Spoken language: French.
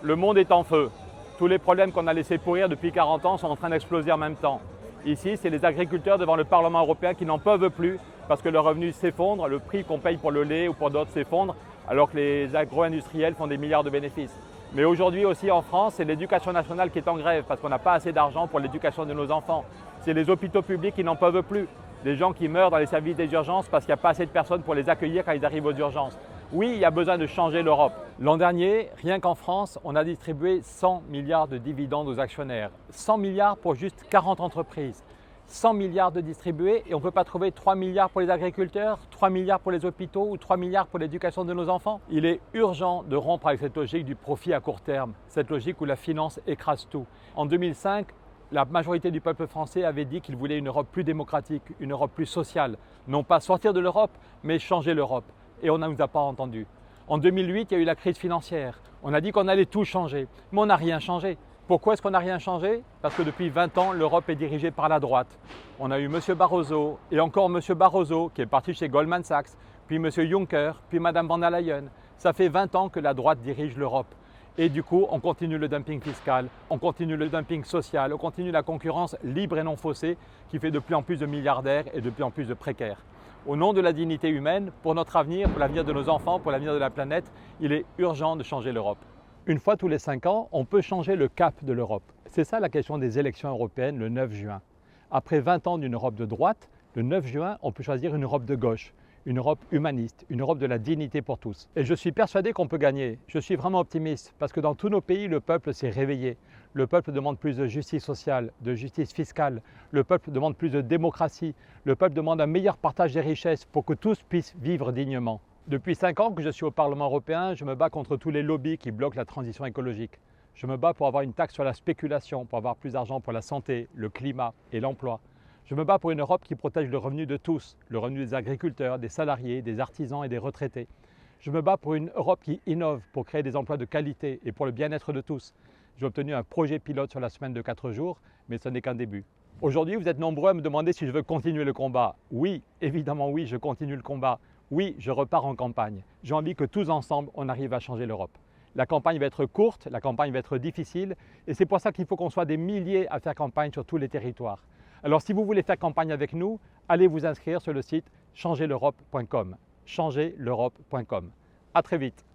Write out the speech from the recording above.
Le monde est en feu. Tous les problèmes qu'on a laissés pourrir depuis 40 ans sont en train d'exploser en même temps. Ici, c'est les agriculteurs devant le Parlement européen qui n'en peuvent plus parce que leurs revenus s'effondrent, le prix qu'on paye pour le lait ou pour d'autres s'effondre, alors que les agro-industriels font des milliards de bénéfices. Mais aujourd'hui aussi en France, c'est l'éducation nationale qui est en grève parce qu'on n'a pas assez d'argent pour l'éducation de nos enfants. C'est les hôpitaux publics qui n'en peuvent plus. Les gens qui meurent dans les services des urgences parce qu'il n'y a pas assez de personnes pour les accueillir quand ils arrivent aux urgences. Oui, il y a besoin de changer l'Europe. L'an dernier, rien qu'en France, on a distribué 100 milliards de dividendes aux actionnaires. 100 milliards pour juste 40 entreprises. 100 milliards de distribués et on ne peut pas trouver 3 milliards pour les agriculteurs, 3 milliards pour les hôpitaux ou 3 milliards pour l'éducation de nos enfants. Il est urgent de rompre avec cette logique du profit à court terme, cette logique où la finance écrase tout. En 2005, la majorité du peuple français avait dit qu'il voulait une Europe plus démocratique, une Europe plus sociale. Non pas sortir de l'Europe, mais changer l'Europe. Et on ne nous a pas entendus. En 2008, il y a eu la crise financière. On a dit qu'on allait tout changer, mais on n'a rien changé. Pourquoi est-ce qu'on n'a rien changé? Parce que depuis 20 ans, l'Europe est dirigée par la droite. On a eu M. Barroso et encore M. Barroso qui est parti chez Goldman Sachs, puis M. Juncker, puis Mme von der Leyen. Ça fait 20 ans que la droite dirige l'Europe. Et du coup, on continue le dumping fiscal, on continue le dumping social, on continue la concurrence libre et non faussée qui fait de plus en plus de milliardaires et de plus en plus de précaires. Au nom de la dignité humaine, pour notre avenir, pour l'avenir de nos enfants, pour l'avenir de la planète, il est urgent de changer l'Europe. Une fois tous les 5 ans, on peut changer le cap de l'Europe. C'est ça la question des élections européennes le 9 juin. Après 20 ans d'une Europe de droite, le 9 juin, on peut choisir une Europe de gauche, une Europe humaniste, une Europe de la dignité pour tous. Et je suis persuadé qu'on peut gagner. Je suis vraiment optimiste parce que dans tous nos pays, le peuple s'est réveillé. Le peuple demande plus de justice sociale, de justice fiscale. Le peuple demande plus de démocratie. Le peuple demande un meilleur partage des richesses pour que tous puissent vivre dignement. Depuis 5 ans que je suis au Parlement européen, je me bats contre tous les lobbies qui bloquent la transition écologique. Je me bats pour avoir une taxe sur la spéculation, pour avoir plus d'argent pour la santé, le climat et l'emploi. Je me bats pour une Europe qui protège le revenu de tous, le revenu des agriculteurs, des salariés, des artisans et des retraités. Je me bats pour une Europe qui innove pour créer des emplois de qualité et pour le bien-être de tous. J'ai obtenu un projet pilote sur la semaine de 4 jours, mais ce n'est qu'un début. Aujourd'hui, vous êtes nombreux à me demander si je veux continuer le combat. Oui, évidemment oui, je continue le combat. Oui, je repars en campagne. J'ai envie que tous ensemble, on arrive à changer l'Europe. La campagne va être courte, la campagne va être difficile et c'est pour ça qu'il faut qu'on soit des milliers à faire campagne sur tous les territoires. Alors si vous voulez faire campagne avec nous, allez vous inscrire sur le site changerl'europe.com. changerl'europe.com. À très vite.